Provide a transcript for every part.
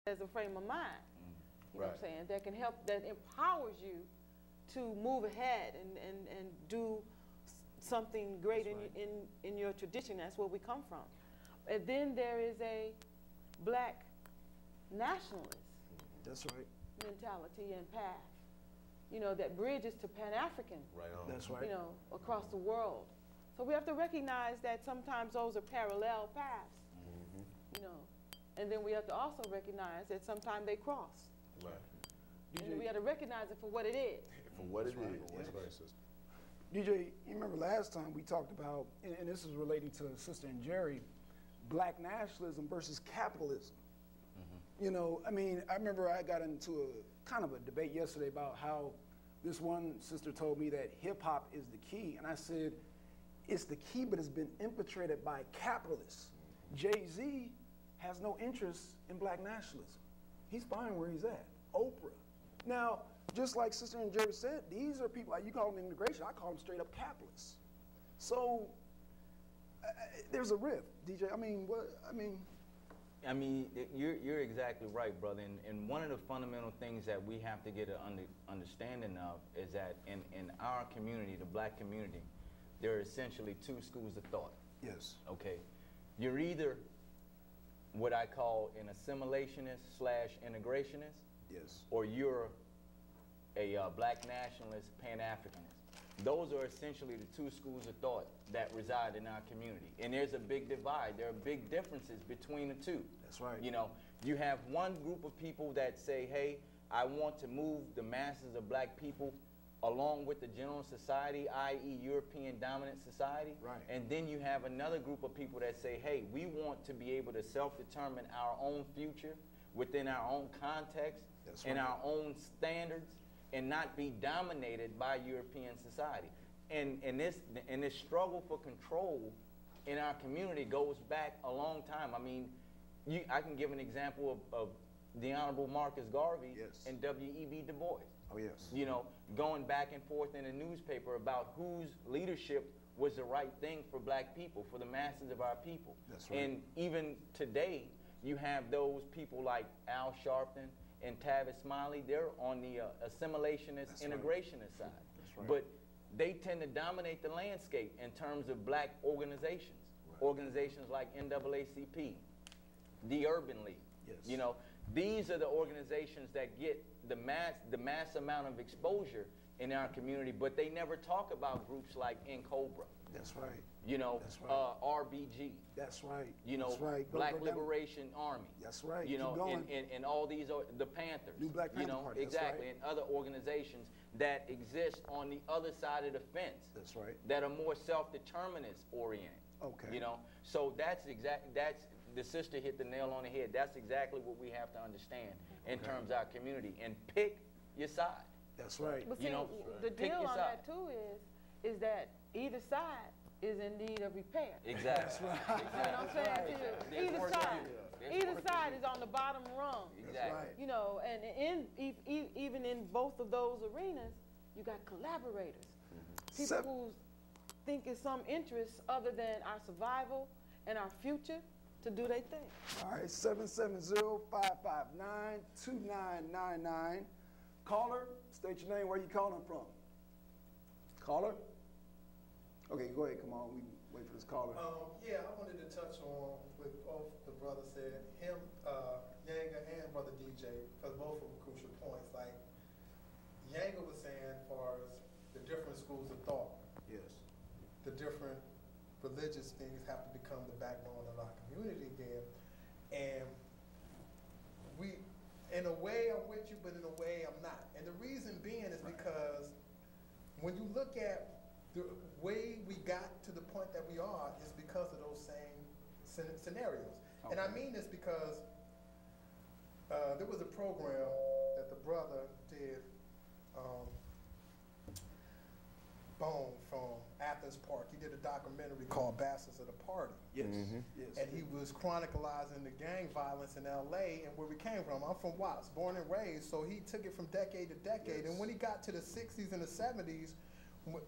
as a frame of mind. You know what I'm saying? That can help, that empowers you to move ahead and do something great in your tradition. That's where we come from. And then there is a black nationalist mentality and path, you know, that bridges to Pan-African, you know, across the world. So we have to recognize that sometimes those are parallel paths, you know, and then we have to also recognize that sometimes they cross. And we have to recognize it for what it is. For what it is. That's right, sister. DJ, you remember last time we talked about, and this is relating to Sister and Jerry, black nationalism versus capitalism. You know, I mean, I remember I got into a kind of a debate yesterday about how this one sister told me that hip hop is the key. And I said, it's the key, but it's been infiltrated by capitalists. Jay-Z has no interest in black nationalism. He's fine where he's at. Oprah. Now, just like Sister and Jerry said, these are people, like you call them immigration, I call them straight up capitalists. So there's a rift, DJ. I mean, you're exactly right, brother. And one of the fundamental things that we have to get an understanding of is that in our community, the black community, there are essentially two schools of thought. Yes. Okay. You're either what I call an assimilationist / integrationist. Yes. Or you're a black nationalist, Pan-Africanist. Those are essentially the two schools of thought that reside in our community. And there's a big divide. There are big differences between the two. That's right. You know, you have one group of people that say, hey, I want to move the masses of black people along with the general society, i.e. European dominant society. Right. And then you have another group of people that say, hey, we want to be able to self-determine our own future within our own context and our own standards and not be dominated by European society. And this struggle for control in our community goes back a long time. I mean, I can give an example of the Honorable Marcus Garvey and W.E.B. Du Bois. Oh, yes. You know, going back and forth in the newspaper about whose leadership was the right thing for black people, for the masses of our people. That's right. And even today, you have those people like Al Sharpton and Tavis Smiley. They're on the assimilationist, integrationist side. That's right. But they tend to dominate the landscape in terms of black organizations. Organizations like NAACP, the Urban League. Yes. You know, these are the organizations that get the mass amount of exposure in our community, but they never talk about groups like NCOBRA. That's right. You know, that's right. RBG. That's right. You know, that's right. Black Liberation Army. That's right. You know, and all these are the Panthers. New Black Panther Party. Exactly, Right. and other organizations that exist on the other side of the fence. That's right. That are more self-determinist oriented. Okay. You know, so that's the sister hit the nail on the head. That's exactly what we have to understand in terms of our community, and pick your side. That's right. But see, you know, the deal on that too is that either side is in need of repair. Exactly. That's right. You know what I'm saying to you? Either side is on the bottom rung. Exactly. Right. You know, and even in both of those arenas, you got collaborators. People who think it's some interest other than our survival and our future to do their thing. All right, 770-559-2999. Caller, state your name, where you calling from. Caller? Okay, go ahead, come on, we wait for this caller. Yeah, I wanted to touch on what both the brother said, him, Yanga and Brother DJ, because both of them crucial points. Like, Yanga was saying as far as the different schools of thought. Yes. The different religious things have to become the backbone of our community then. And we, in a way I'm with you, but in a way I'm not. And the reason being is because when you look at the way we got to the point that we are is because of those same scenarios. Okay. And I mean this because there was a program that the brother did, Bone from Athens Park. He did a documentary called Bastards of the Party. Yes. Yes. And he was chronicalizing the gang violence in LA and where we came from. I'm from Watts, born and raised, so he took it from decade to decade. Yes. And when he got to the 60s and the 70s,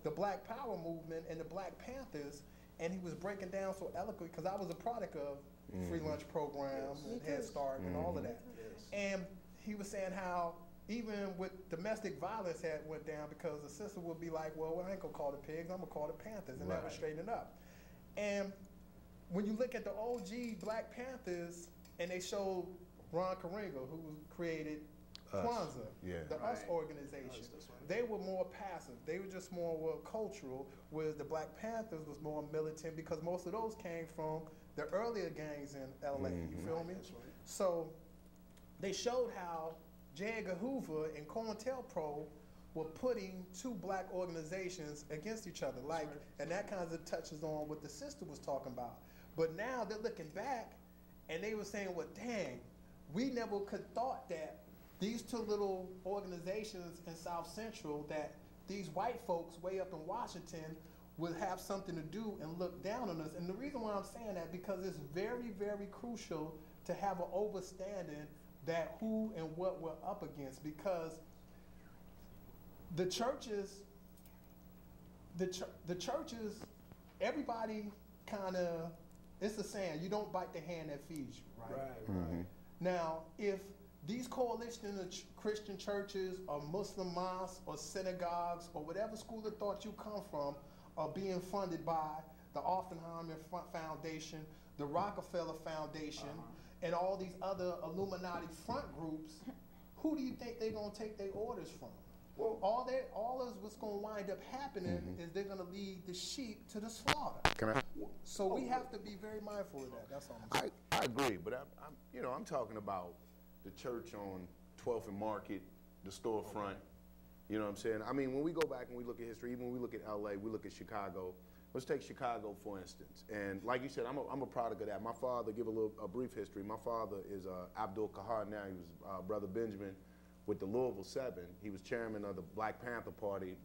the Black Power movement and the Black Panthers, and he was breaking down so eloquently, because I was a product of free lunch program, and Head Start, and all of that. And he was saying how even with domestic violence had went down because the sister would be like, well, I ain't gonna call the pigs, I'm gonna call the Panthers, and that would straighten it up. And when you look at the OG Black Panthers, and they showed Ron Karenga, who created Kwanzaa, the US organization, they were more passive. They were just more cultural, whereas the Black Panthers was more militant because most of those came from the earlier gangs in LA, you feel me? So they showed how J. Edgar Hoover and COINTELPRO were putting two black organizations against each other, and that kind of touches on what the sister was talking about. But now they're looking back, and they were saying, well, dang, we never could thought that these two little organizations in South Central, that these white folks way up in Washington would have something to do and look down on us. And the reason why I'm saying that, because it's very, very crucial to have an overstanding that who and what we're up against, because the churches, everybody kind of, it's a saying, you don't bite the hand that feeds you, right? Now, if these coalition of Christian churches or Muslim mosques or synagogues or whatever school of thought you come from are being funded by the Oppenheimer Foundation, the Rockefeller Foundation, and all these other Illuminati front groups, who do you think they're going to take their orders from? Well, all of what's going to wind up happening is they're going to lead the sheep to the slaughter. So we have to be very mindful of that. That's all I'm saying. I agree, but I'm talking about the church on 12th and Market, the storefront. You know what I'm saying? I mean, when we go back and we look at history, even when we look at LA, we look at Chicago. Let's take Chicago, for instance. And like you said, I'm a product of that. My father, give a brief history. My father is Abdul Kahar now. He was Brother Benjamin with the Louisville 7. He was chairman of the Black Panther Party,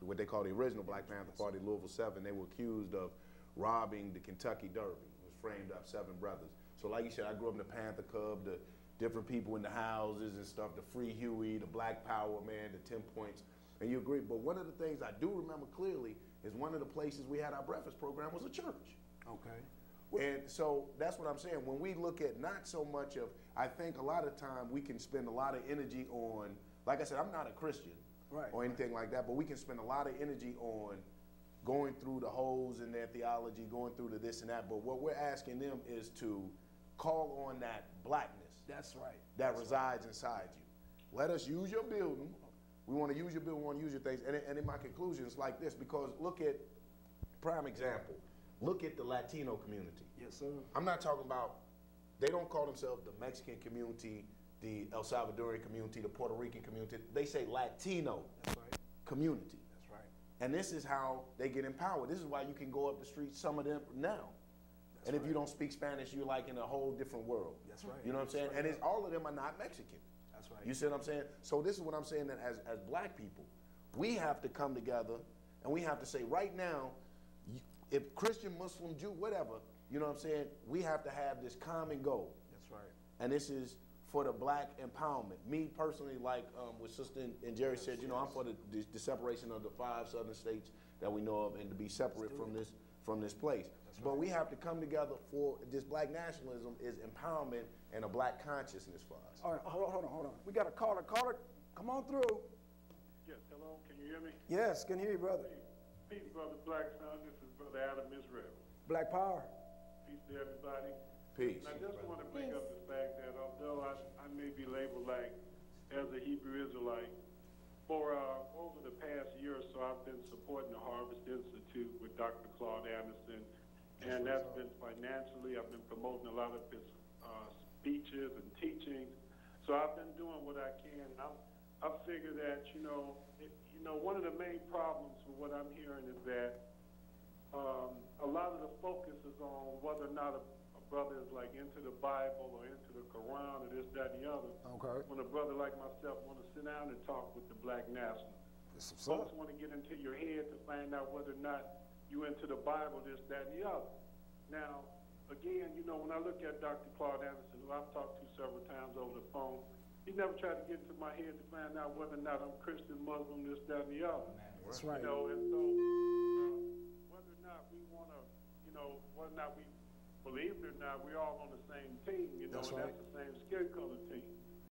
what they call the original Black Panther Party, Louisville 7. They were accused of robbing the Kentucky Derby. It was framed up, 7 brothers. So like you said, I grew up in the Panther Club, the different people in the houses and stuff, the Free Huey, the Black Power Man, the 10 points, and you agree. But one of the things I do remember clearly is one of the places we had our breakfast program was a church. Okay. And so that's what I'm saying. When we look at not so much of, I think a lot of time we can spend a lot of energy on, like I said, I'm not a Christian or anything like that, but we can spend a lot of energy on going through the holes in their theology, going through the this and that. But what we're asking them is to call on that blackness. That's right. That resides inside you. Let us use your building. We want to use your building, we want to use your things. And in my conclusion, it's like this, because look at, prime example, look at the Latino community. Yes, sir. I'm not talking about, they don't call themselves the Mexican community, the El Salvadorian community, the Puerto Rican community. They say Latino community. That's right. And this is how they get empowered. This is why you can go up the street, some of them now. And if you don't speak Spanish, you're like in a whole different world. That's right. You know what I'm saying? And it's, all of them are not Mexican. That's right. You see what I'm saying? So this is what I'm saying, that as black people, we have to come together and we have to say right now, if Christian, Muslim, Jew, whatever, you know what I'm saying, we have to have this common goal. That's right. And this is for the black empowerment. Me personally, like what Sister and Jerry said, you know, I'm for the separation of the 5 southern states that we know of, and to be separate from this place. But we have to come together for this black nationalism is empowerment and a black consciousness for us. All right, hold on. We got a caller. Caller, come on through. Yes, hello, can you hear me? Yes, can hear you, brother. Peace, Brother Black Son. This is Brother Adam Israel. Black Power. Peace to everybody. Peace. And I just want to bring up the fact that although I may be labeled like as a Hebrew Israelite, for over the past year or so, I've been supporting the Harvest Institute with Dr. Claude Anderson. And that's been financially. I've been promoting a lot of his speeches and teachings. So I've been doing what I can. I figure that, one of the main problems with what I'm hearing is that a lot of the focus is on whether or not a brother is like into the Bible or into the Quran or this, that, and the other. Okay. When a brother like myself want to sit down and talk with the black nationalists. Folks want to get into your head to find out whether or not you into the Bible, this, that, and the other. Now, again, when I look at Dr. Claude Anderson, who I've talked to several times over the phone, he never tried to get into my head to find out whether or not I'm Christian, Muslim, this, that, and the other. That's right. And so whether or not we want to, whether or not we believe it or not, we're all on the same team, you know, That's and right. that's the same skin color team.